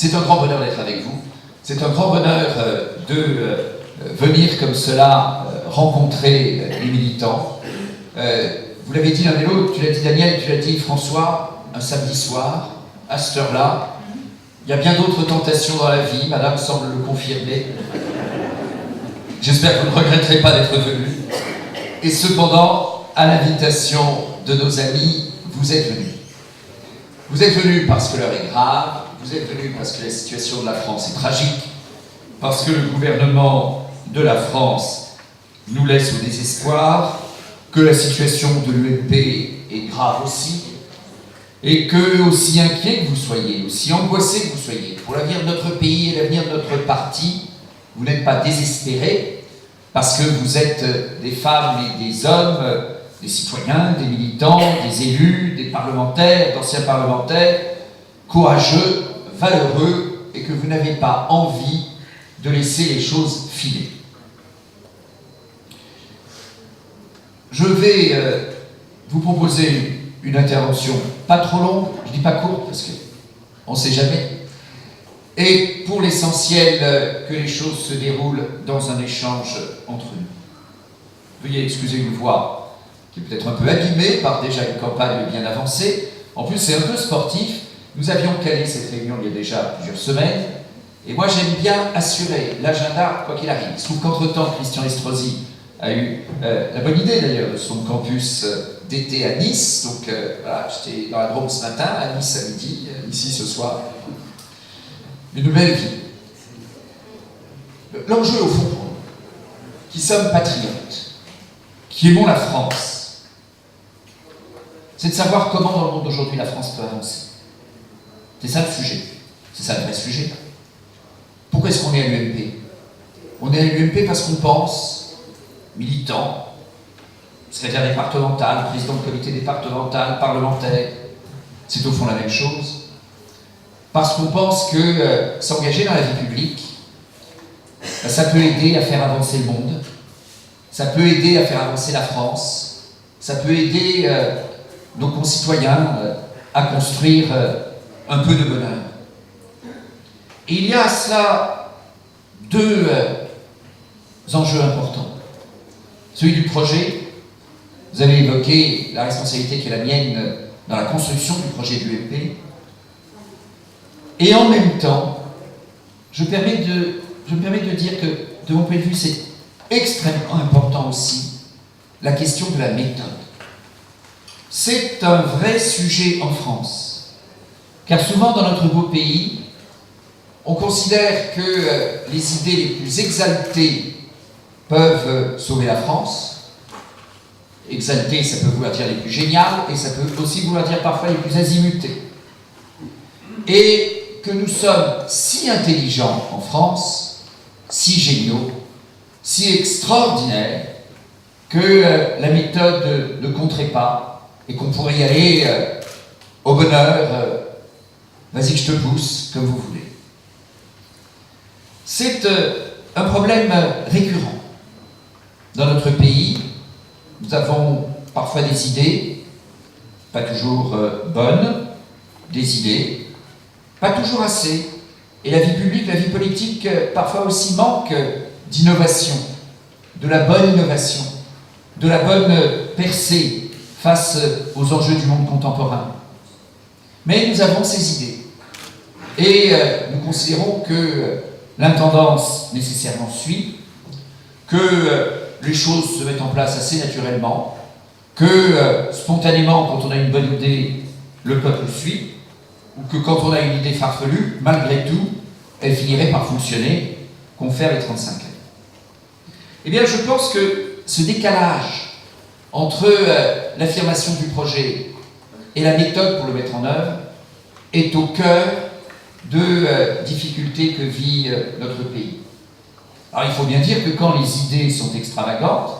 C'est un grand bonheur d'être avec vous. C'est un grand bonheur de venir comme cela rencontrer les militants. Vous l'avez dit l'un et l'autre, tu l'as dit Daniel, tu l'as dit François, un samedi soir, à cette heure-là. Il y a bien d'autres tentations dans la vie, madame semble le confirmer. J'espère que vous ne regretterez pas d'être venu. Et cependant, à l'invitation de nos amis, vous êtes venus. Vous êtes venus parce que l'heure est grave, vous êtes venus parce que la situation de la France est tragique, parce que le gouvernement de la France nous laisse au désespoir, que la situation de l'UMP est grave aussi, et que, aussi inquiet que vous soyez, aussi angoissé que vous soyez, pour l'avenir de notre pays et l'avenir de notre parti, vous n'êtes pas désespérés, parce que vous êtes des femmes et des hommes, des citoyens, des militants, des élus, des parlementaires, d'anciens parlementaires, courageux, valeureux, et que vous n'avez pas envie de laisser les choses filer. Je vais vous proposer une intervention pas trop longue, je dis pas courte parce qu'on ne sait jamais, et pour l'essentiel que les choses se déroulent dans un échange entre nous. Veuillez excuser une voix qui est peut-être un peu abîmée par déjà une campagne bien avancée. En plus, c'est un peu sportif. Nous avions calé cette réunion il y a déjà plusieurs semaines, et moi j'aime bien assurer l'agenda quoi qu'il arrive. Il se trouve qu'entre-temps, Christian Estrosi a eu la bonne idée d'ailleurs de son campus d'été à Nice. Donc voilà, j'étais dans la Drôme ce matin, à Nice à midi, ici ce soir. Une nouvelle vie. L'enjeu au fond pour nous, qui sommes patriotes, qui aimons la France, c'est de savoir comment dans le monde d'aujourd'hui la France peut avancer. C'est ça le sujet. C'est ça le vrai sujet. Pourquoi est-ce qu'on est à l'UMP? On est à l'UMP parce qu'on pense, militant, secrétaire départemental, président de comité départemental, parlementaire, c'est au fond la même chose. Parce qu'on pense que s'engager dans la vie publique, ça peut aider à faire avancer le monde, ça peut aider à faire avancer la France, ça peut aider nos concitoyens à construire un peu de bonheur. Et il y a à cela deux enjeux importants. Celui du projet, vous avez évoqué la responsabilité qui est la mienne dans la construction du projet de l'UMP, et en même temps, je me permets de dire que, de mon point de vue, c'est extrêmement important aussi la question de la méthode. C'est un vrai sujet en France, car souvent dans notre beau pays, on considère que les idées les plus exaltées peuvent sauver la France. Exaltées, ça peut vouloir dire les plus géniales, et ça peut aussi vouloir dire parfois les plus azimutées. Et que nous sommes si intelligents en France, si géniaux, si extraordinaires, que la méthode ne compterait pas, et qu'on pourrait y aller au bonheur, vas-y que je te pousse, comme vous voulez. C'est un problème récurrent. Dans notre pays, nous avons parfois des idées, pas toujours bonnes, des idées, pas toujours assez. Et la vie publique, la vie politique, parfois aussi manque d'innovation, de la bonne innovation, de la bonne percée face aux enjeux du monde contemporain. Mais nous avons ces idées. Et nous considérons que l'intendance nécessairement suit, que les choses se mettent en place assez naturellement, que spontanément, quand on a une bonne idée, le peuple suit, ou que quand on a une idée farfelue, malgré tout, elle finirait par fonctionner, confère les 35 ans. Eh bien, je pense que ce décalage entre l'affirmation du projet et la méthode pour le mettre en œuvre est au cœur de difficultés que vit notre pays. Alors, il faut bien dire que quand les idées sont extravagantes,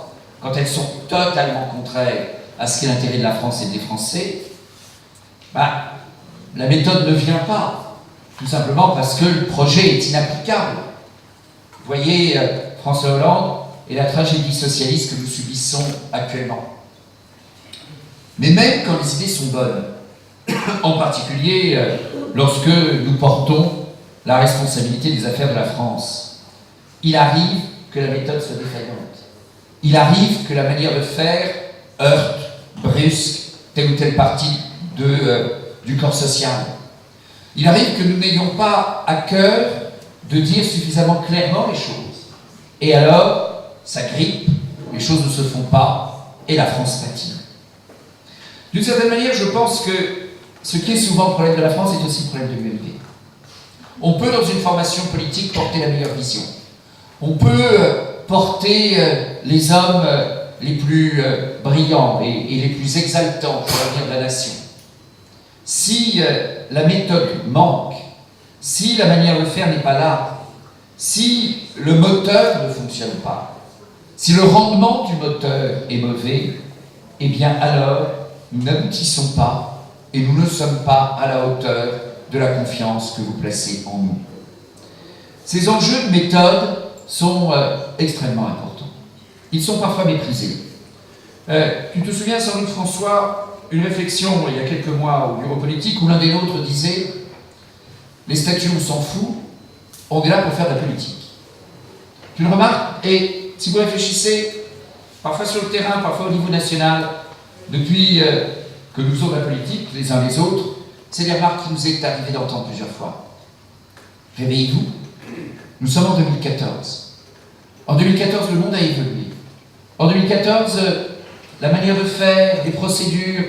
quand elles sont totalement contraires à ce qu'est l'intérêt de la France et des Français, la méthode ne vient pas, tout simplement parce que le projet est inapplicable. Vous voyez François Hollande et la tragédie socialiste que nous subissons actuellement. Mais même quand les idées sont bonnes, en particulier lorsque nous portons la responsabilité des affaires de la France. Il arrive que la méthode soit défaillante. Il arrive que la manière de faire heurte, brusque, telle ou telle partie du corps social. Il arrive que nous n'ayons pas à cœur de dire suffisamment clairement les choses. Et alors, ça grippe, les choses ne se font pas, et la France patine. D'une certaine manière, je pense que ce qui est souvent le problème de la France est aussi le problème de l'UMP. On peut, dans une formation politique, porter la meilleure vision. On peut porter les hommes les plus brillants et les plus exaltants pour l'avenir de la nation. Si la méthode manque, si la manière de faire n'est pas là, si le moteur ne fonctionne pas, si le rendement du moteur est mauvais, eh bien alors nous n'aboutissons pas et nous ne sommes pas à la hauteur de la confiance que vous placez en nous. Ces enjeux de méthode sont extrêmement importants. Ils sont parfois méprisés. Tu te souviens sans doute, François, une réflexion il y a quelques mois au bureau politique où l'un des nôtres disait « Les statuts, on s'en fout, on est là pour faire de la politique. » Tu le remarques, et si vous réfléchissez, parfois sur le terrain, parfois au niveau national, depuis que nous faisons de la politique, les uns les autres, c'est des remarques qui nous est arrivé d'entendre plusieurs fois. Réveillez-vous, nous sommes en 2014. En 2014, le monde a évolué. En 2014, la manière de faire, les procédures,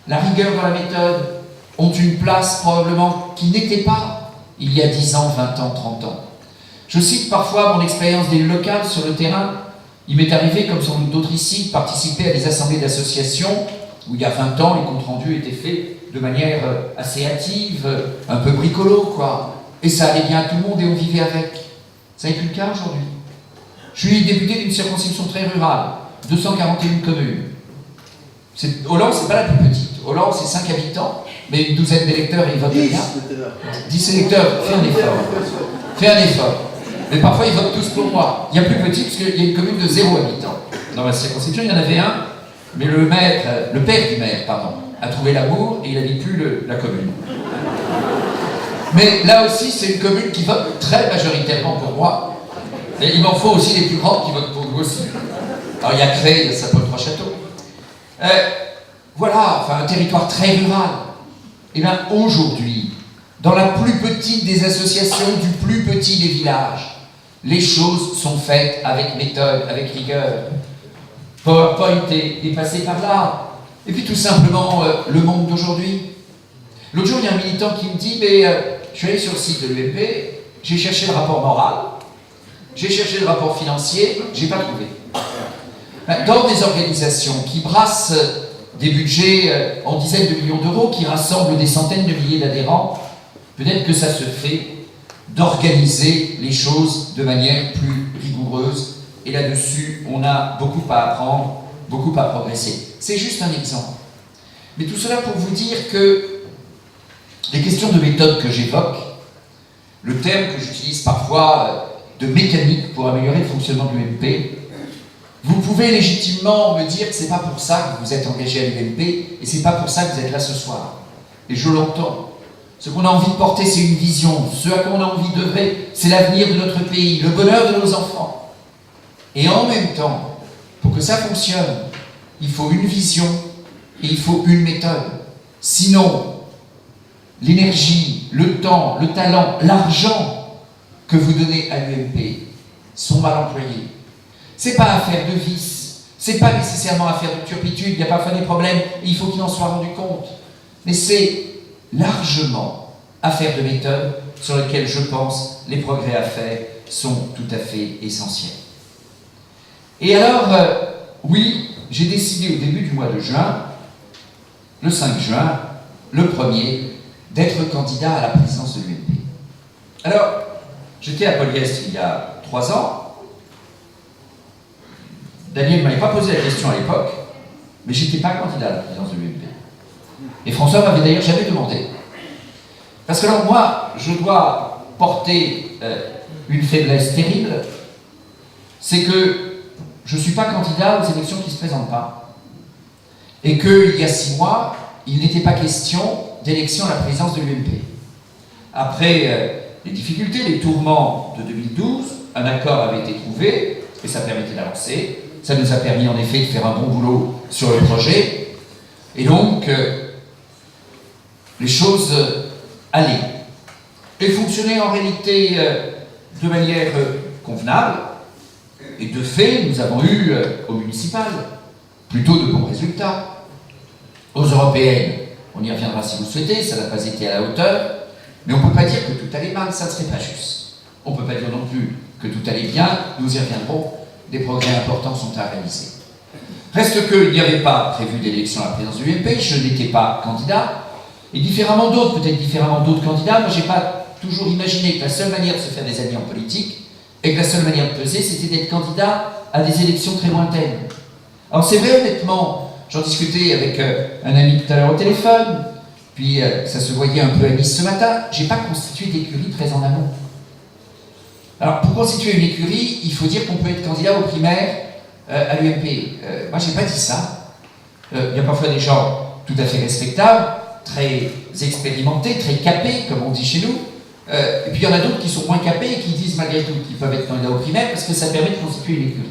la rigueur dans la méthode ont une place probablement qui n'était pas il y a 10 ans, 20 ans, 30 ans. Je cite parfois mon expérience d'élu local sur le terrain. Il m'est arrivé, comme sans doute d'autres ici, de participer à des assemblées d'associations où il y a 20 ans, les comptes rendus étaient faits de manière assez hâtive, un peu bricolo, quoi. Et ça allait bien à tout le monde et on vivait avec. Ça n'est plus le cas aujourd'hui. Je suis député d'une circonscription très rurale, 241 communes. Hollande, c'est pas la plus petite. Hollande, c'est 5 habitants, mais une douzaine d'électeurs et ils votent bien. 10 électeurs, fais un effort. Fais un effort. Mais parfois, ils votent tous pour moi. Il y a plus petit, parce qu'il y a une commune de 0 habitants. Dans ma circonscription, il y en avait un, mais le père du maire, a trouvé l'amour et il n'habite plus la commune. Mais là aussi, c'est une commune qui vote très majoritairement pour moi. Et il m'en faut aussi des plus grandes qui votent pour nous aussi. Alors il y a Cré, il y a Saint-Paul-Trois-Châteaux. Voilà, enfin un territoire très rural. Et bien aujourd'hui, dans la plus petite des associations, du plus petit des villages, les choses sont faites avec méthode, avec rigueur. PowerPoint est passé par là. Et puis tout simplement, le monde d'aujourd'hui. L'autre jour, il y a un militant qui me dit, mais je suis allé sur le site de l'UMP, j'ai cherché le rapport moral, j'ai cherché le rapport financier, j'ai pas trouvé. Dans des organisations qui brassent des budgets en dizaines de millions d'euros, qui rassemblent des centaines de milliers d'adhérents, peut-être que ça se fait d'organiser les choses de manière plus rigoureuse. Et là-dessus, on a beaucoup à apprendre, beaucoup à progresser. C'est juste un exemple. Mais tout cela pour vous dire que les questions de méthode que j'évoque, le terme que j'utilise parfois de mécanique pour améliorer le fonctionnement de l'UMP, vous pouvez légitimement me dire que c'est pas pour ça que vous êtes engagé à l'UMP et c'est pas pour ça que vous êtes là ce soir. Et je l'entends. Ce qu'on a envie de porter, c'est une vision. Ce à quoi on a envie d'œuvrer, c'est l'avenir de notre pays, le bonheur de nos enfants. Et en même temps, pour que ça fonctionne, il faut une vision et il faut une méthode. Sinon, l'énergie, le temps, le talent, l'argent que vous donnez à l'UMP sont mal employés. C'est pas affaire de vice, c'est pas nécessairement affaire de turpitude, il y a parfois des problèmes et il faut qu'il en soit rendu compte. Mais c'est largement affaire de méthode sur laquelle je pense les progrès à faire sont tout à fait essentiels. Et alors, oui, j'ai décidé au début du mois de juin, le 5 juin, le 1er, d'être candidat à la présidence de l'UMP. Alors, j'étais à Polyest il y a 3 ans. Daniel ne m'avait pas posé la question à l'époque, mais je n'étais pas candidat à la présidence de l'UMP. Et François m'avait d'ailleurs jamais demandé. Parce que alors moi, je dois porter une faiblesse terrible, c'est que je ne suis pas candidat aux élections qui ne se présentent pas. Et qu'il y a 6 mois, il n'était pas question d'élection à la présidence de l'UMP. Après les difficultés, les tourments de 2012, un accord avait été trouvé, et ça permettait d'avancer. Ça nous a permis en effet de faire un bon boulot sur le projet. Et donc, les choses allaient. Et fonctionnaient en réalité de manière convenable. Et de fait, nous avons eu au municipal plutôt de bons résultats. Aux européennes, on y reviendra si vous le souhaitez, ça n'a pas été à la hauteur. Mais on ne peut pas dire que tout allait mal, ça ne serait pas juste. On ne peut pas dire non plus que tout allait bien, nous y reviendrons, des progrès importants sont à réaliser. Reste qu'il n'y avait pas prévu d'élection à la présidence de l'UMP, je n'étais pas candidat, et différemment d'autres, peut-être différemment d'autres candidats, moi je n'ai pas toujours imaginé que la seule manière de se faire des amis en politique, et que la seule manière de peser, c'était d'être candidat à des élections très lointaines. Alors c'est vrai, honnêtement, j'en discutais avec un ami tout à l'heure au téléphone, puis ça se voyait un peu à Nice ce matin, je n'ai pas constitué d'écurie très en amont. Alors, pour constituer une écurie, il faut dire qu'on peut être candidat aux primaires à l'UMP. Moi, je n'ai pas dit ça. Il y a parfois des gens tout à fait respectables, très expérimentés, très capés, comme on dit chez nous. Et puis, il y en a d'autres qui sont moins capés et qui disent malgré tout qu'ils peuvent être candidats aux primaires parce que ça permet de constituer une écurie.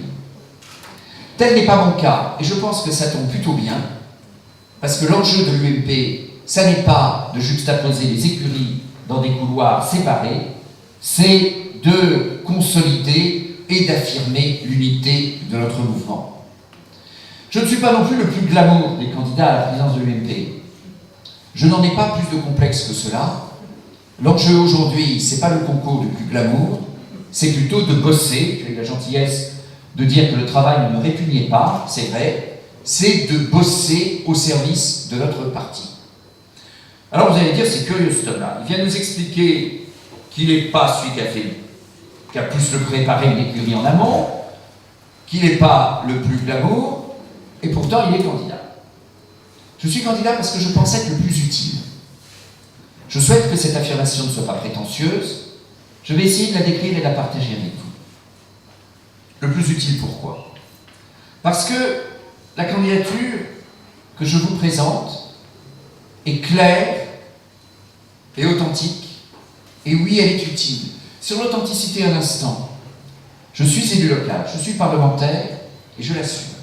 Tel n'est pas mon cas. Et je pense que ça tombe plutôt bien. Parce que l'enjeu de l'UMP, ça n'est pas de juxtaposer les écuries dans des couloirs séparés, c'est de consolider et d'affirmer l'unité de notre mouvement. Je ne suis pas non plus le plus glamour des candidats à la présidence de l'UMP. Je n'en ai pas plus de complexe que cela. L'enjeu aujourd'hui, ce n'est pas le concours du plus glamour, c'est plutôt de bosser. Tu as eu la gentillesse de dire que le travail ne me répugnait pas, c'est vrai, c'est de bosser au service de notre parti. Alors vous allez dire, c'est curieux cet homme-là. Il vient nous expliquer qu'il n'est pas celui qui a plus le préparé une écurie en amont, qu'il n'est pas le plus glamour, et pourtant il est candidat. Je suis candidat parce que je pense être le plus utile. Je souhaite que cette affirmation ne soit pas prétentieuse. Je vais essayer de la décrire et de la partager avec vous. Le plus utile, pourquoi? Parce que la candidature que je vous présente est claire et authentique, et oui, elle est utile. Sur l'authenticité, un instant. Je suis élu local, je suis parlementaire, et je l'assume.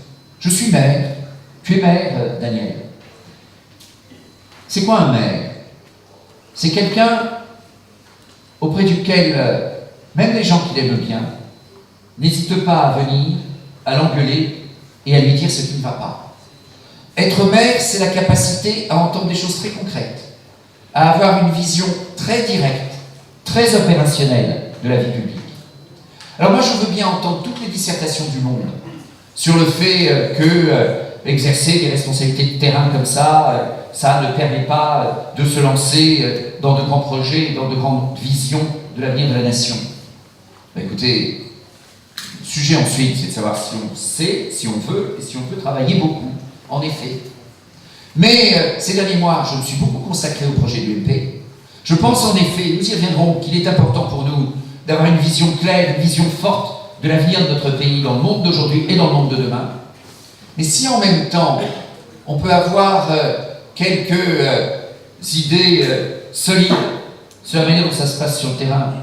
Je suis maire. Tu es maire, Daniel. C'est quoi un maire? C'est quelqu'un auprès duquel, même les gens qui l'aiment bien, n'hésitent pas à venir, à l'engueuler et à lui dire ce qui ne va pas. Être maire, c'est la capacité à entendre des choses très concrètes, à avoir une vision très directe, très opérationnelle de la vie publique. Alors moi, je veux bien entendre toutes les dissertations du monde sur le fait que exercer des responsabilités de terrain comme ça, ça ne permet pas de se lancer dans de grands projets, dans de grandes visions de l'avenir de la nation. Ben écoutez, le sujet ensuite, c'est de savoir si on sait, si on veut, et si on peut travailler beaucoup, en effet. Mais ces derniers mois, je me suis beaucoup consacré au projet de l'UMP. Je pense en effet, nous y reviendrons, qu'il est important pour nous d'avoir une vision claire, une vision forte de l'avenir de notre pays dans le monde d'aujourd'hui et dans le monde de demain. Mais si en même temps, on peut avoir quelques idées solides sur la manière dont ça se passe sur le terrain,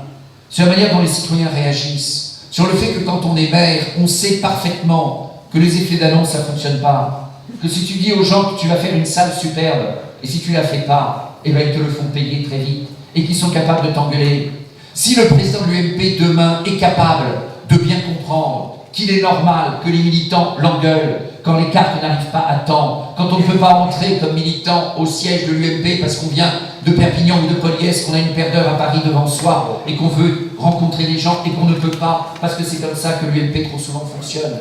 sur la manière dont les citoyens réagissent, sur le fait que quand on est maire, on sait parfaitement que les effets d'annonce, ça ne fonctionne pas, que si tu dis aux gens que tu vas faire une salle superbe, et si tu ne la fais pas, eh ben ils te le font payer très vite, et qu'ils sont capables de t'engueuler. Si le président de l'UMP demain est capable de bien comprendre qu'il est normal que les militants l'engueulent quand les cartes n'arrivent pas à temps, quand on ne peut pas entrer comme militant au siège de l'UMP parce qu'on vient de Perpignan ou de Poliès, qu'on a une paire d'heures à Paris devant soi et qu'on veut rencontrer les gens et qu'on ne peut pas parce que c'est comme ça que l'UMP trop souvent fonctionne.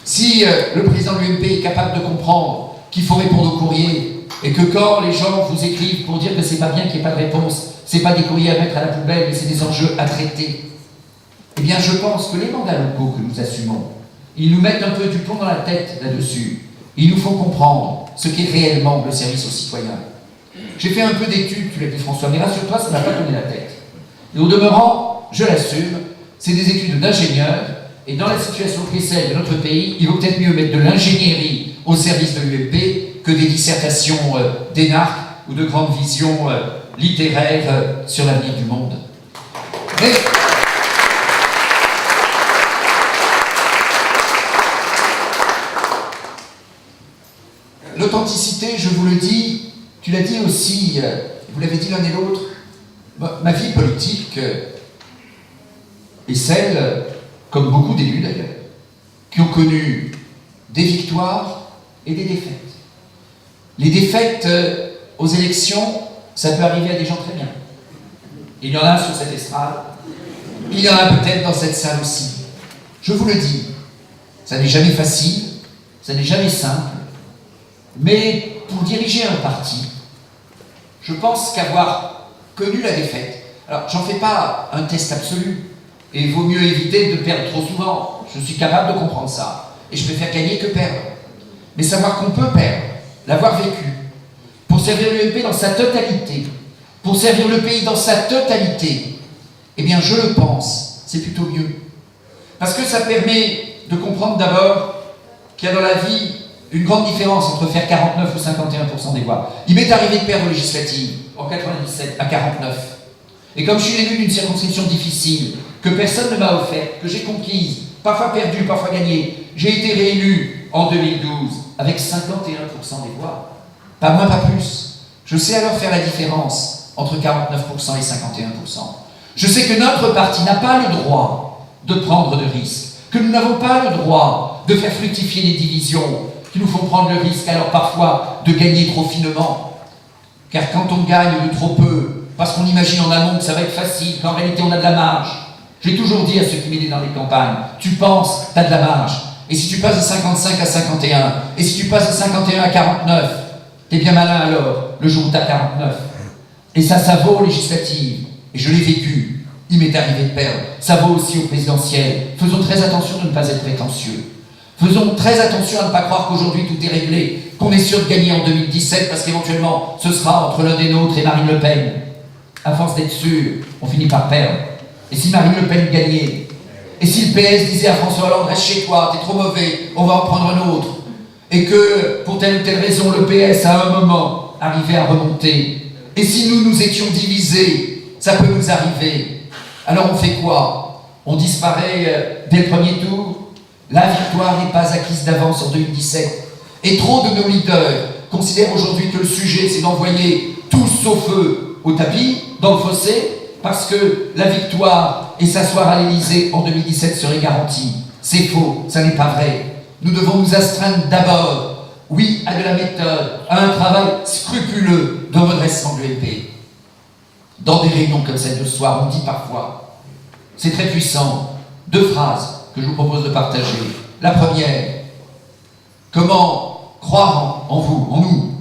Si le président de l'UMP est capable de comprendre qu'il faut répondre aux courriers et que quand les gens vous écrivent pour dire que c'est pas bien qu'il n'y ait pas de réponse, c'est pas des courriers à mettre à la poubelle, mais c'est des enjeux à traiter, eh bien je pense que les mandats locaux que nous assumons, ils nous mettent un peu du plomb dans la tête là-dessus. Ils nous font comprendre ce qu'est réellement le service aux citoyens. J'ai fait un peu d'études, tu l'as dit François, mais rassure-toi, ça n'a pas tourné la tête. Et au demeurant, je l'assume, c'est des études d'ingénieurs, et dans la situation qui est celle de notre pays, il vaut peut-être mieux mettre de l'ingénierie au service de l'UMP que des dissertations d'énarques ou de grandes visions littéraires sur l'avenir du monde. Tu l'as dit aussi, vous l'avez dit l'un et l'autre, ma vie politique est celle, comme beaucoup d'élus d'ailleurs, qui ont connu des victoires et des défaites. Les défaites aux élections, ça peut arriver à des gens très bien. Il y en a sur cette estrade, il y en a peut-être dans cette salle aussi. Je vous le dis, ça n'est jamais facile, ça n'est jamais simple, mais pour diriger un parti, je pense qu'avoir connu la défaite, alors j'en fais pas un test absolu, et il vaut mieux éviter de perdre trop souvent, je suis capable de comprendre ça, et je préfère gagner que perdre. Mais savoir qu'on peut perdre, l'avoir vécu, pour servir l'UMP dans sa totalité, pour servir le pays dans sa totalité, eh bien je le pense, c'est plutôt mieux. Parce que ça permet de comprendre d'abord qu'il y a dans la vie une grande différence entre faire 49 ou 51% des voix. Il m'est arrivé de perdre aux législatives en 97 à 49. Et comme je suis élu d'une circonscription difficile, que personne ne m'a offert, que j'ai conquise, parfois perdu, parfois gagné, j'ai été réélu en 2012 avec 51% des voix. Pas moins, pas plus. Je sais alors faire la différence entre 49% et 51%. Je sais que notre parti n'a pas le droit de prendre de risques, que nous n'avons pas le droit de faire fructifier les divisions qui nous font prendre le risque alors parfois de gagner trop finement. Car quand on gagne de trop peu, parce qu'on imagine en amont que ça va être facile, qu'en réalité on a de la marge, j'ai toujours dit à ceux qui m'aidaient dans les campagnes, tu penses, tu as de la marge. Et si tu passes de 55 à 51, et si tu passes de 51 à 49, t'es bien malin alors, le jour où t'as 49. Et ça vaut aux législatives. Et je l'ai vécu. Il m'est arrivé de perdre. Ça vaut aussi au présidentiel. Faisons très attention de ne pas être prétentieux. Faisons très attention à ne pas croire qu'aujourd'hui tout est réglé, qu'on est sûr de gagner en 2017 parce qu'éventuellement ce sera entre l'un des nôtres et Marine Le Pen. À force d'être sûr, on finit par perdre. Et si Marine Le Pen gagnait, et si le PS disait à François Hollande, reste chez toi, t'es trop mauvais, on va en prendre un autre, et que pour telle ou telle raison le PS à un moment arrivait à remonter, et si nous étions divisés, ça peut nous arriver, alors on fait quoi? On disparaît dès le premier tour? La victoire n'est pas acquise d'avance en 2017. Et trop de nos leaders considèrent aujourd'hui que le sujet, c'est d'envoyer tous sauf eux au tapis, dans le fossé, parce que la victoire et s'asseoir à l'Élysée en 2017 serait garantie. C'est faux, ça n'est pas vrai. Nous devons nous astreindre d'abord, oui, à de la méthode, à un travail scrupuleux de redressement de l'UMP. Dans des réunions comme celle de ce soir, on dit parfois, c'est très puissant, 2 phrases que je vous propose de partager. La première, comment croire en vous, en nous,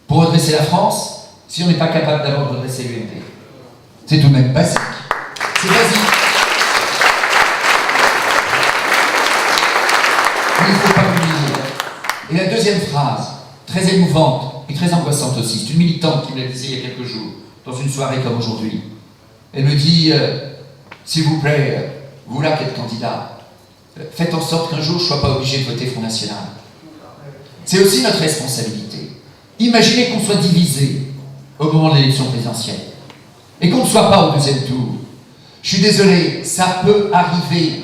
pour redresser la France, si on n'est pas capable d'abord de redresser l'UMP? C'est tout de même basique. C'est basique. Mais il ne faut pas l'oublier. Et la deuxième phrase, très émouvante et très angoissante aussi, c'est une militante qui me l'a dit il y a quelques jours, dans une soirée comme aujourd'hui. Elle me dit, s'il vous plaît, vous là qui êtes candidat, faites en sorte qu'un jour je ne sois pas obligé de voter Front National. C'est aussi notre responsabilité. Imaginez qu'on soit divisé au moment de l'élection présidentielle et qu'on ne soit pas au 2e tour. Je suis désolé, ça peut arriver.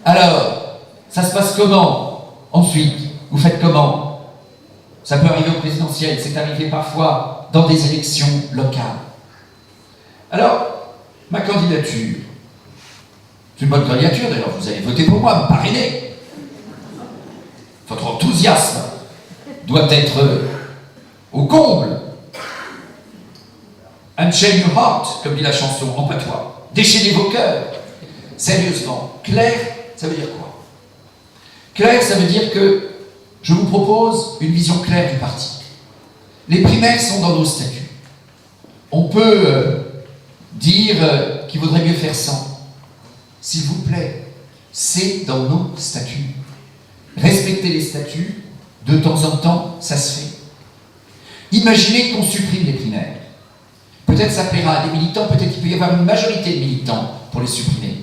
Alors, ça se passe comment? Ensuite, vous faites comment? Ça peut arriver au présidentiel, c'est arrivé parfois dans des élections locales. Alors, ma candidature, c'est une bonne candidature d'ailleurs, vous allez voter pour moi, me parrainer. Votre enthousiasme doit être au comble. Unchain your heart, comme dit la chanson en patois. Déchaînez vos cœurs. Sérieusement, clair, ça veut dire quoi? Clair, ça veut dire que je vous propose une vision claire du parti. Les primaires sont dans nos statuts. On peut dire qu'il vaudrait mieux faire 100. S'il vous plaît, c'est dans nos statuts. Respectez les statuts, de temps en temps, ça se fait. Imaginez qu'on supprime les primaires. Peut-être ça plaira à des militants, peut-être qu'il peut y avoir une majorité de militants pour les supprimer.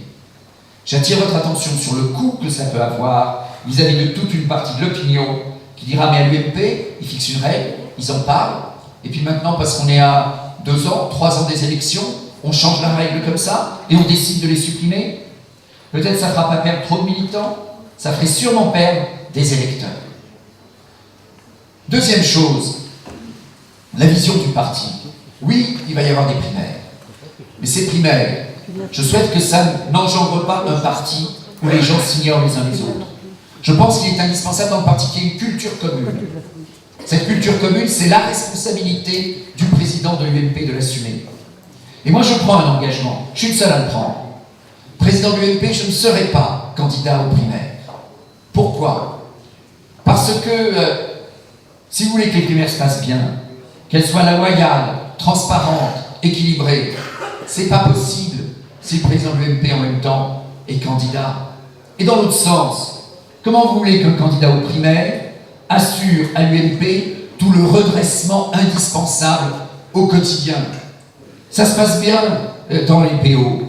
J'attire votre attention sur le coût que ça peut avoir vis-à-vis de toute une partie de l'opinion qui dira mais à l'UMP, ils fixent une règle, ils en parlent, et puis maintenant, parce qu'on est à 2 ans, 3 ans des élections, on change la règle comme ça, et on décide de les supprimer. Peut-être ça ne fera pas perdre trop de militants, ça ferait sûrement perdre des électeurs. Deuxième chose, la vision du parti. Oui, il va y avoir des primaires. Mais ces primaires, je souhaite que ça n'engendre pas un parti où les gens s'ignorent les uns les autres. Je pense qu'il est indispensable dans le parti qu'il y ait une culture commune. Cette culture commune, c'est la responsabilité du président de l'UMP de l'assumer. Et moi, je prends un engagement. Je suis le seul à le prendre. Président de l'UMP, je ne serai pas candidat aux primaires. Pourquoi? Parce que, si vous voulez que les primaires se passent bien, qu'elles soient loyales, transparentes, équilibrées, c'est pas possible si le président de l'UMP en même temps est candidat. Et dans l'autre sens, comment vous voulez qu'un candidat aux primaires assure à l'UMP tout le redressement indispensable au quotidien? Ça se passe bien dans les PO,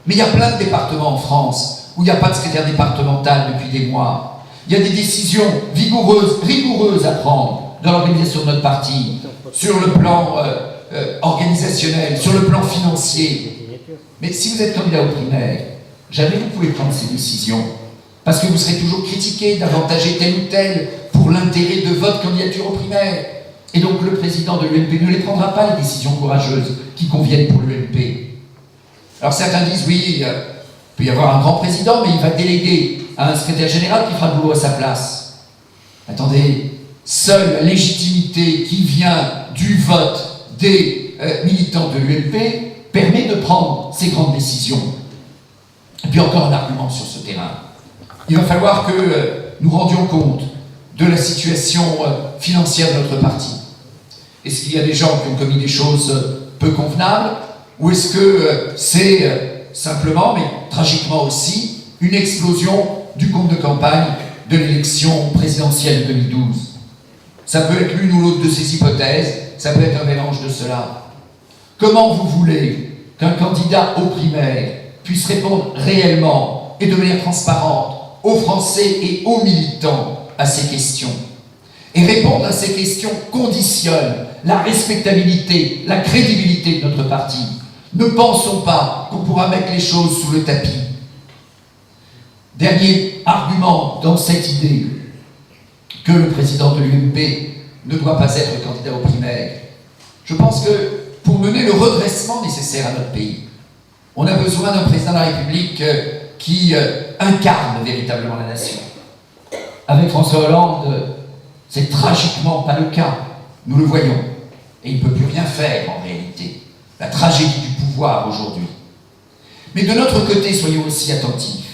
mais il y a plein de départements en France où il n'y a pas de secrétaire départemental depuis des mois. Il y a des décisions rigoureuses à prendre dans l'organisation de notre parti, sur le plan organisationnel, sur le plan financier. Mais si vous êtes candidat aux primaires, jamais vous pouvez prendre ces décisions, parce que vous serez toujours critiqué d'avantager tel ou tel pour l'intérêt de votre candidature aux primaires. Et donc le président de l'UMP ne les prendra pas, les décisions courageuses qui conviennent pour l'UMP. Alors certains disent, oui, il peut y avoir un grand président, mais il va déléguer à un secrétaire général qui fera le boulot à sa place. Attendez, seule la légitimité qui vient du vote des militants de l'UMP permet de prendre ces grandes décisions. Et puis encore un argument sur ce terrain. Il va falloir que nous rendions compte de la situation financière de notre parti. Est-ce qu'il y a des gens qui ont commis des choses peu convenables, ou est-ce que c'est simplement, mais tragiquement aussi, une explosion du compte de campagne de l'élection présidentielle de 2012? Ça peut être l'une ou l'autre de ces hypothèses, ça peut être un mélange de cela. Comment vous voulez qu'un candidat aux primaires puisse répondre réellement et de manière transparente aux Français et aux militants à ces questions? Et répondre à ces questions conditionne la respectabilité, la crédibilité de notre parti. Ne pensons pas qu'on pourra mettre les choses sous le tapis. Dernier argument dans cette idée que le président de l'UMP ne doit pas être candidat aux primaires. Je pense que pour mener le redressement nécessaire à notre pays, on a besoin d'un président de la République qui incarne véritablement la nation. Avec François Hollande, c'est tragiquement pas le cas. Nous le voyons. Et il ne peut plus rien faire en réalité. La tragédie du pouvoir aujourd'hui. Mais de notre côté, soyons aussi attentifs.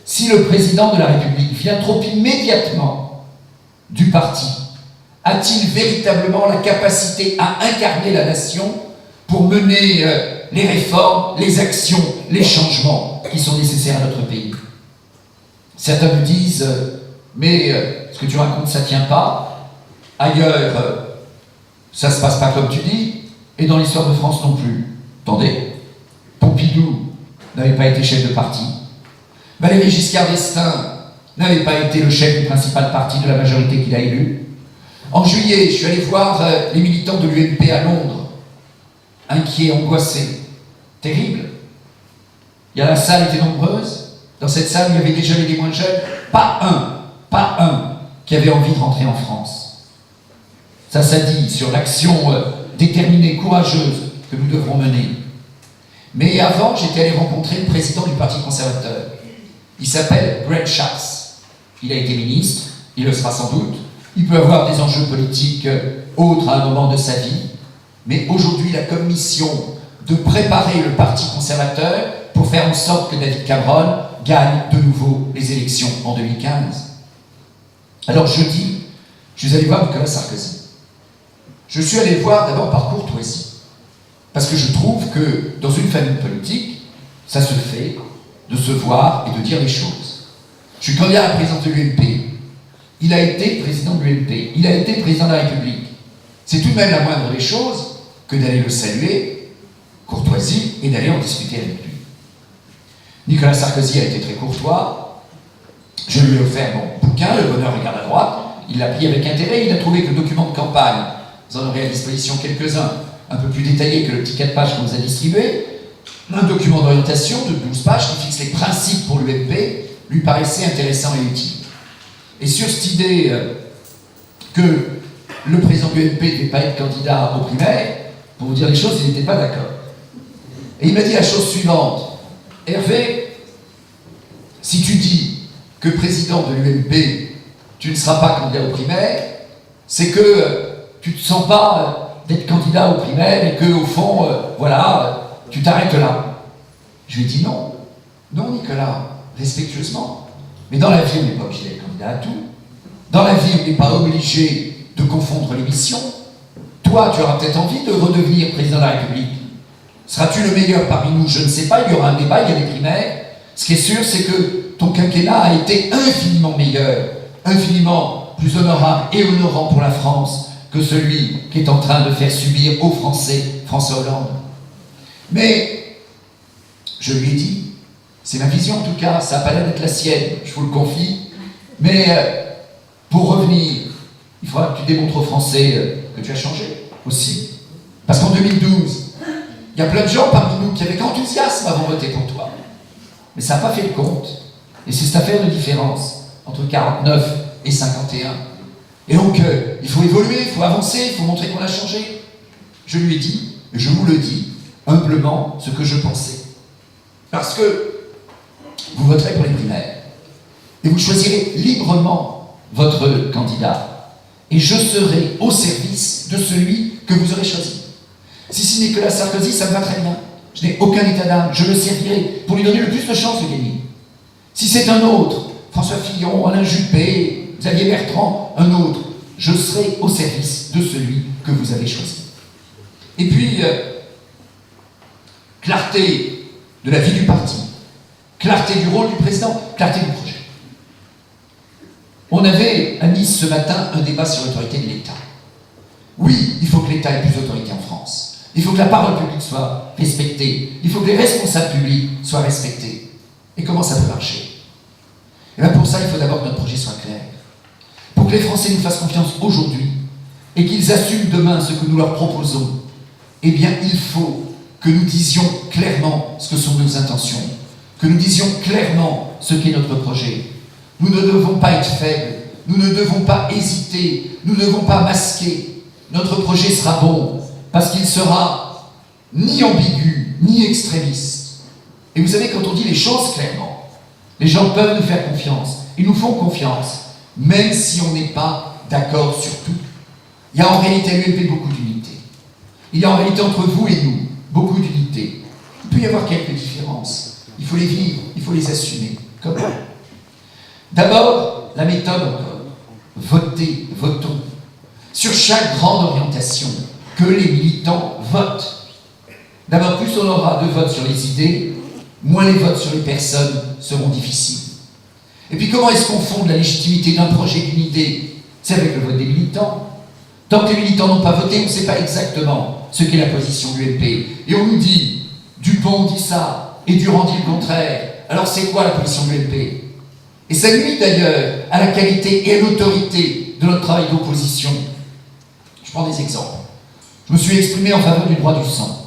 Si le président de la République vient trop immédiatement du parti, a-t-il véritablement la capacité à incarner la nation pour mener les réformes, les actions, les changements qui sont nécessaires à notre pays? Certains me disent, mais ce que tu racontes, ça ne tient pas. Ailleurs, ça ne se passe pas comme tu dis, et dans l'histoire de France non plus. Attendez, Pompidou n'avait pas été chef de parti. Valéry Giscard d'Estaing n'avait pas été le chef du principal parti de la majorité qu'il a élu. En juillet, je suis allé voir les militants de l'UMP à Londres, inquiets, angoissés. Terrible. La salle était nombreuse. Dans cette salle, il y avait des jeunes et des moins jeunes. Pas un qui avait envie de rentrer en France. Ça dit sur l'action déterminée, courageuse que nous devrons mener. Mais avant, j'étais allé rencontrer le président du Parti conservateur. Il s'appelle Greg Shapps. Il a été ministre, il le sera sans doute. Il peut avoir des enjeux politiques autres à un moment de sa vie. Mais aujourd'hui, il a comme mission de préparer le Parti conservateur pour faire en sorte que David Cameron gagne de nouveau les élections en 2015. Alors jeudi, je suis allé voir Nicolas Sarkozy. Je suis allé le voir d'abord par courtoisie. Parce que je trouve que dans une famille politique, ça se fait de se voir et de dire les choses. Je suis candidat à la présidence de l'UMP. Il a été président de l'UMP. Il a été président de la République. C'est tout de même la moindre des choses que d'aller le saluer, courtoisie, et d'aller en discuter avec lui. Nicolas Sarkozy a été très courtois. Je lui ai offert mon bouquin, Le bonheur regarde à droite. Il l'a pris avec intérêt. Il a trouvé que le document de campagne, vous en aurez à disposition quelques-uns, un peu plus détaillé que le petit 4 pages qu'on vous a distribué, un document d'orientation de 12 pages qui fixe les principes pour l'UMP, lui paraissait intéressant et utile. Et sur cette idée que le président de l'UMP ne devait pas être candidat aux primaires, pour vous dire les choses, il n'était pas d'accord. Et il m'a dit la chose suivante: Hervé, si tu dis que président de l'UMP, tu ne seras pas candidat aux primaires, c'est que tu ne te sens pas d'être candidat aux primaires et que, au fond, voilà, tu t'arrêtes là. Je lui ai dit non. Non, Nicolas, respectueusement. Mais dans la vie, on n'est pas obligé d'être candidat à tout. Dans la vie, on n'est pas obligé de confondre les missions. Toi, tu auras peut-être envie de redevenir président de la République. Seras-tu le meilleur parmi nous? Je ne sais pas, il y aura un débat, il y a des primaires. Ce qui est sûr, c'est que ton quinquennat a été infiniment meilleur, infiniment plus honorable et honorant pour la France que celui qui est en train de faire subir aux Français François Hollande. Mais je lui ai dit, c'est ma vision en tout cas, ça n'a pas l'air d'être la sienne, je vous le confie, mais pour revenir, il faudra que tu démontres aux Français que tu as changé aussi. Parce qu'en 2012, il y a plein de gens parmi nous qui avec enthousiasme avons voté pour toi. Mais ça n'a pas fait le compte. Et c'est cette affaire de différence entre 49 et 51. Et donc, il faut évoluer, il faut avancer, il faut montrer qu'on a changé. Je lui ai dit, et je vous le dis, humblement, ce que je pensais. Parce que vous voterez pour les primaires. Et vous choisirez librement votre candidat. Et je serai au service de celui que vous aurez choisi. Si c'est Nicolas Sarkozy, ça me va très bien. Je n'ai aucun état d'âme, je le servirai pour lui donner le plus de chances de gagner. Si c'est un autre, François Fillon, Alain Juppé, Xavier Bertrand, un autre, je serai au service de celui que vous avez choisi. Et puis, clarté de la vie du parti, clarté du rôle du président, clarté du projet. On avait à Nice ce matin un débat sur l'autorité de l'État. Oui, il faut que l'État ait plus d'autorité en France. Il faut que la parole publique soit respectée. Il faut que les responsables publics soient respectés. Et comment ça peut marcher? Et bien pour ça, il faut d'abord que notre projet soit clair. Pour que les Français nous fassent confiance aujourd'hui et qu'ils assument demain ce que nous leur proposons, eh bien, il faut que nous disions clairement ce que sont nos intentions, que nous disions clairement ce qu'est notre projet. Nous ne devons pas être faibles, nous ne devons pas hésiter, nous ne devons pas masquer. Notre projet sera bon, parce qu'il sera ni ambigu, ni extrémiste. Et vous savez, quand on dit les choses clairement, les gens peuvent nous faire confiance. Ils nous font confiance, même si on n'est pas d'accord sur tout. Il y a en réalité à l'UMP beaucoup d'unité. Il y a en réalité entre vous et nous beaucoup d'unité. Il peut y avoir quelques différences. Il faut les vivre, il faut les assumer. Comment? D'abord, la méthode encore. Votez, votons. Sur chaque grande orientation, que les militants votent. D'abord, plus on aura de votes sur les idées, moins les votes sur les personnes seront difficiles. Et puis comment est-ce qu'on fonde la légitimité d'un projet, d'une idée? C'est avec le vote des militants. Tant que les militants n'ont pas voté, on ne sait pas exactement ce qu'est la position de l'UMP. Et on nous dit, Dupont dit ça, et Durand dit le contraire. Alors c'est quoi la position de l'UMP? Et ça nuit d'ailleurs à la qualité et à l'autorité de notre travail d'opposition. Je prends des exemples. Je me suis exprimé en faveur du droit du sang.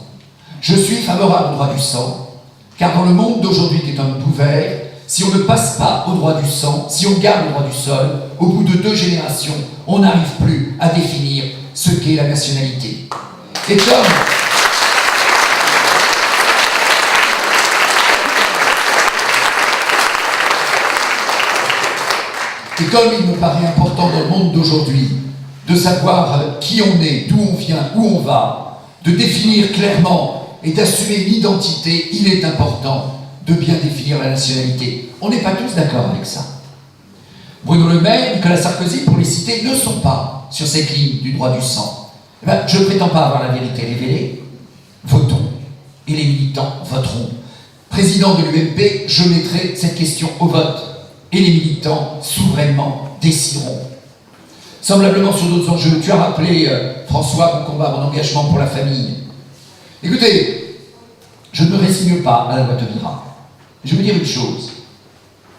Je suis favorable au droit du sang, car dans le monde d'aujourd'hui qui est un monde ouvert, si on ne passe pas au droit du sang, si on garde le droit du sol, au bout de 2 générations, on n'arrive plus à définir ce qu'est la nationalité. Et comme il me paraît important dans le monde d'aujourd'hui de savoir qui on est, d'où on vient, où on va, de définir clairement et d'assumer une identité, il est important de bien définir la nationalité. On n'est pas tous d'accord avec ça. Bruno Le Maire, Nicolas Sarkozy, pour les citer, ne sont pas sur cette ligne du droit du sang. Eh bien, je ne prétends pas avoir la vérité révélée. Votons. Et les militants voteront. Président de l'UMP, je mettrai cette question au vote. Et les militants, souverainement, décideront. Semblablement sur d'autres enjeux. Tu as rappelé, François, mon combat, mon engagement pour la famille. Écoutez, je ne me résigne pas à la loi Taubira. Je veux dire une chose.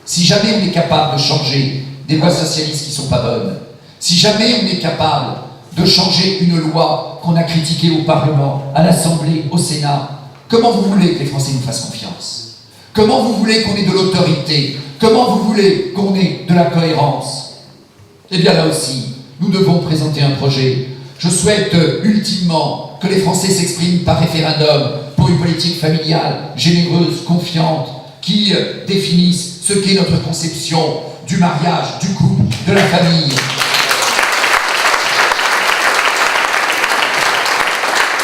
Si jamais on est capable de changer des lois socialistes qui ne sont pas bonnes, si jamais on est capable de changer une loi qu'on a critiquée au Parlement, à l'Assemblée, au Sénat, comment vous voulez que les Français nous fassent confiance? Comment vous voulez qu'on ait de l'autorité? Comment vous voulez qu'on ait de la cohérence? Eh bien là aussi, nous devons présenter un projet. Je souhaite ultimement que les Français s'expriment par référendum pour une politique familiale, généreuse, confiante, qui définisse ce qu'est notre conception du mariage, du couple, de la famille.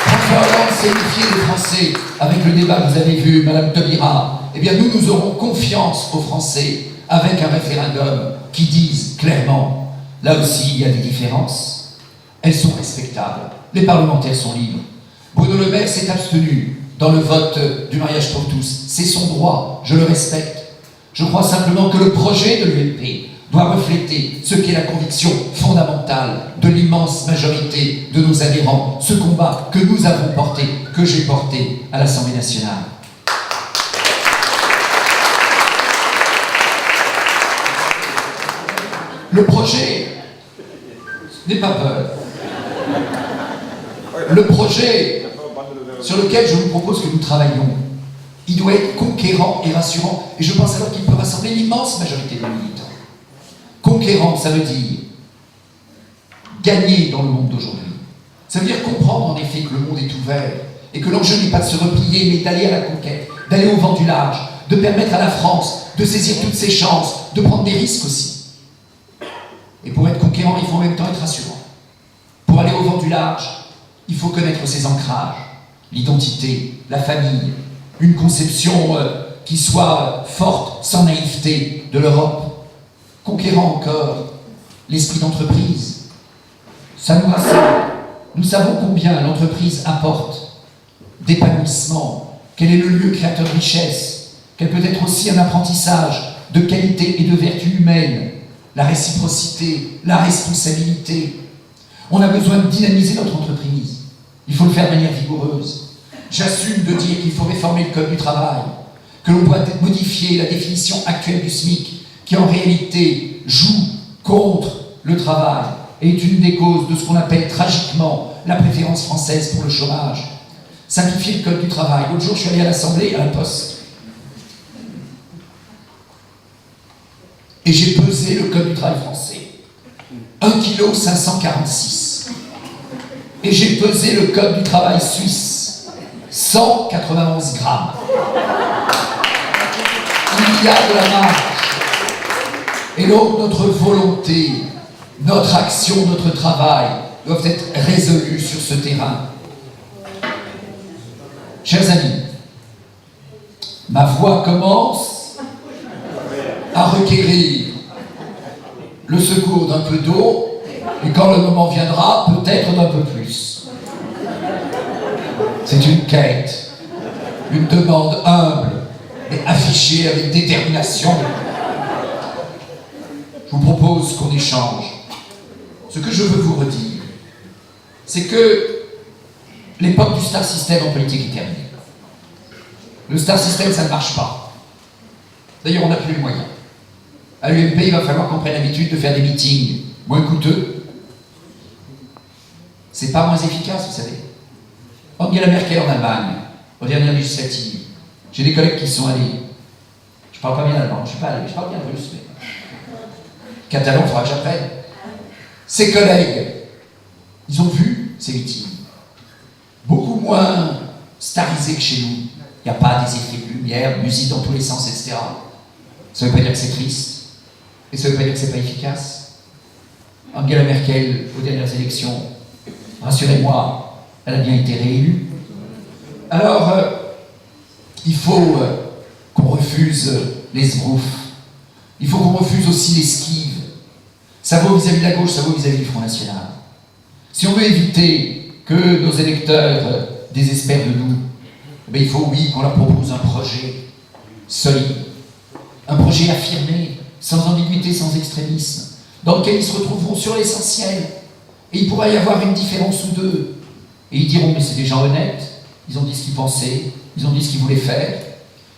François Hollande s'est méfié des Français avec le débat que vous avez vu, Madame Taubira. Eh bien, nous aurons confiance aux Français avec un référendum qui dise clairement, là aussi il y a des différences, elles sont respectables, les parlementaires sont libres. Bruno Le Maire s'est abstenu dans le vote du mariage pour tous, c'est son droit, je le respecte. Je crois simplement que le projet de l'UMP doit refléter ce qu'est la conviction fondamentale de l'immense majorité de nos adhérents, ce combat que nous avons porté, que j'ai porté à l'Assemblée nationale. Le projet, n'aie pas peur, le projet sur lequel je vous propose que nous travaillions, il doit être conquérant et rassurant, et je pense alors qu'il peut rassembler l'immense majorité des militants. Conquérant, ça veut dire gagner dans le monde d'aujourd'hui. Ça veut dire comprendre en effet que le monde est ouvert, et que l'enjeu n'est pas de se replier, mais d'aller à la conquête, d'aller au vent du large, de permettre à la France de saisir toutes ses chances, de prendre des risques aussi. Et pour être conquérant, il faut en même temps être rassurant. Pour aller au vent du large, il faut connaître ses ancrages, l'identité, la famille, une conception qui soit forte, sans naïveté, de l'Europe. Conquérant encore, l'esprit d'entreprise. Ça nous rassemble. Nous savons combien l'entreprise apporte d'épanouissement, qu'elle est le lieu créateur de richesse, qu'elle peut être aussi un apprentissage de qualité et de vertu humaine, la réciprocité, la responsabilité. On a besoin de dynamiser notre entreprise. Il faut le faire de manière vigoureuse. J'assume de dire qu'il faut réformer le code du travail, que l'on doit modifier la définition actuelle du SMIC, qui en réalité joue contre le travail et est une des causes de ce qu'on appelle tragiquement la préférence française pour le chômage. Simplifier le code du travail. L'autre jour, je suis allé à l'Assemblée, à la Poste, et j'ai pesé le code du travail français. 1,546 kg. Et j'ai pesé le code du travail suisse. 191 grammes. Il y a de la marge. Et donc notre volonté, notre action, notre travail doivent être résolus sur ce terrain. Chers amis, ma voix commence à requérir le secours d'un peu d'eau, et quand le moment viendra, peut-être d'un peu plus. C'est une quête, une demande humble, mais affichée avec détermination. Je vous propose qu'on échange. Ce que je veux vous redire, c'est que l'époque du star system en politique est terminée. Le star system, ça ne marche pas. D'ailleurs, on n'a plus les moyens. À l'UMP, il va falloir qu'on prenne l'habitude de faire des meetings moins coûteux. C'est pas moins efficace, vous savez. Angela Merkel en Allemagne, aux dernières législatives, j'ai des collègues qui sont allés. Je parle pas bien allemand, je suis pas allé, je parle bien russe, mais catalan, il faudra que j'apprenne. Ces collègues, ils ont vu ces meetings. Beaucoup moins starisés que chez nous. Il n'y a pas des effets de lumière, musique dans tous les sens, etc. Ça ne veut pas dire que c'est triste. Et ça ne veut pas dire que c'est pas efficace. Angela Merkel, aux dernières élections, rassurez-moi, elle a bien été réélue. Alors, il faut qu'on refuse les sbroufs. Il faut qu'on refuse aussi l'esquive. Ça vaut vis-à-vis de la gauche, ça vaut vis-à-vis du Front National. Si on veut éviter que nos électeurs désespèrent de nous, eh il faut, oui, qu'on leur propose un projet solide, un projet affirmé, sans ambiguïté, sans extrémisme, dans lequel ils se retrouveront sur l'essentiel. Et il pourra y avoir une différence ou deux. Et ils diront, mais c'est des gens honnêtes, ils ont dit ce qu'ils pensaient, ils ont dit ce qu'ils voulaient faire.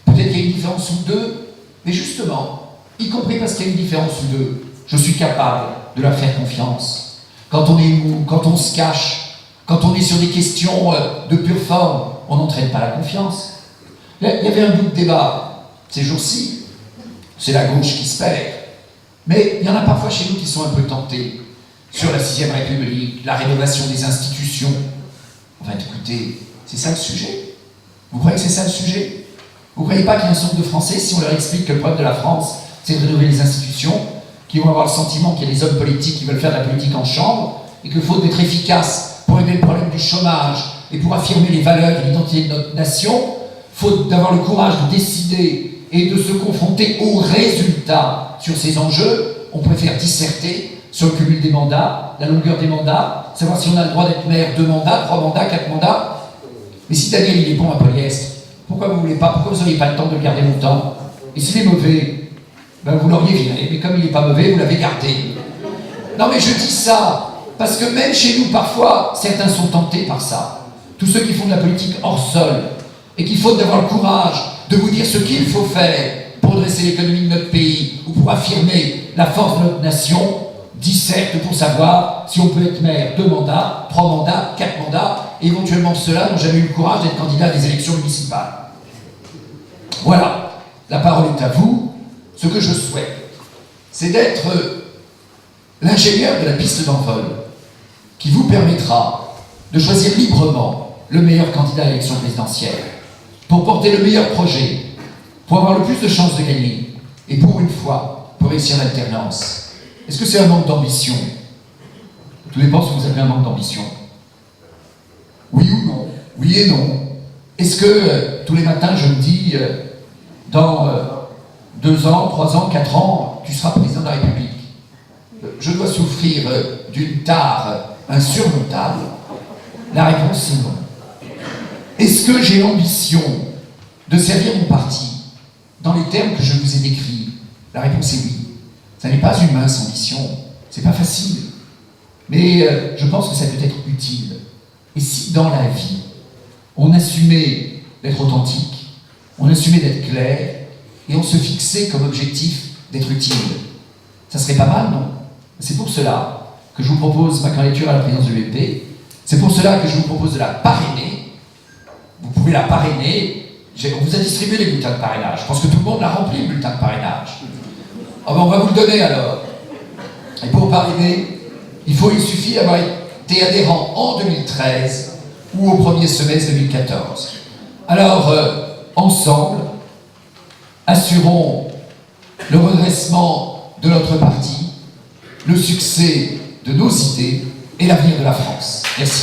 Peut-être qu'il y a une différence ou deux, mais justement, y compris parce qu'il y a une différence ou deux, je suis capable de leur faire confiance. Quand on est mou, quand on se cache, quand on est sur des questions de pure forme, on n'entraîne pas la confiance. Il y avait un bout de débat ces jours-ci, c'est la gauche qui se perd. Mais il y en a parfois chez nous qui sont un peu tentés sur la 6ème République, la rénovation des institutions. Enfin, écoutez, c'est ça le sujet? Vous croyez que c'est ça le sujet? Vous ne croyez pas qu'il y a un certain nombre de Français, si on leur explique que le problème de la France, c'est de rénover les institutions, qui vont avoir le sentiment qu'il y a des hommes politiques qui veulent faire de la politique en chambre, et que faute d'être efficace pour régler le problème du chômage et pour affirmer les valeurs et l'identité de notre nation, faute d'avoir le courage de décider et de se confronter aux résultats sur ces enjeux, on préfère disserter sur le cumul des mandats, la longueur des mandats, savoir si on a le droit d'être maire 2 mandats, 3 mandats, 4 mandats. Mais si Daniel il est bon à Polyestre, pourquoi vous voulez pas, pourquoi vous n'auriez pas le temps de le garder longtemps? Et s'il est mauvais, ben vous l'auriez viré, mais comme il n'est pas mauvais, vous l'avez gardé. Non mais je dis ça, parce que même chez nous, parfois, certains sont tentés par ça. Tous ceux qui font de la politique hors sol, et qui faute d'avoir le courage de vous dire ce qu'il faut faire pour redresser l'économie de notre pays, ou pour affirmer la force de notre nation, dissertent pour savoir si on peut être maire 2 mandats, 3 mandats, 4 mandats, et éventuellement ceux-là n'ont jamais eu le courage d'être candidats à des élections municipales. Voilà, la parole est à vous. Ce que je souhaite, c'est d'être l'ingénieur de la piste d'envol qui vous permettra de choisir librement le meilleur candidat à l'élection présidentielle, pour porter le meilleur projet, pour avoir le plus de chances de gagner, et pour une fois, pour réussir l'alternance. Est-ce que c'est un manque d'ambition? Tout dépend si vous avez un manque d'ambition. Oui ou non? Oui et non. Est-ce que tous les matins je me dis, dans 2 ans, 3 ans, 4 ans, tu seras président de la République? Je dois souffrir d'une tare insurmontable. La réponse est non. Est-ce que j'ai l'ambition de servir mon parti dans les termes que je vous ai décrits? La réponse est oui. Ça n'est pas une mince ambition, c'est pas facile. Mais je pense que ça peut être utile. Et si dans la vie, on assumait d'être authentique, on assumait d'être clair, et on se fixait comme objectif d'être utile, ça serait pas mal, non? C'est pour cela que je vous propose ma candidature à la présidence de l'UMP. C'est pour cela que je vous propose de la parrainer. Vous pouvez la parrainer. On vous a distribué les bulletins de parrainage. Je pense que tout le monde l'a rempli, le bulletin de parrainage. Ah ben on va vous le donner alors. Et pour parrainer, il suffit d'avoir été adhérent en 2013 ou au premier semestre 2014. Alors, ensemble, assurons le redressement de notre parti, le succès de nos idées et l'avenir de la France. Merci.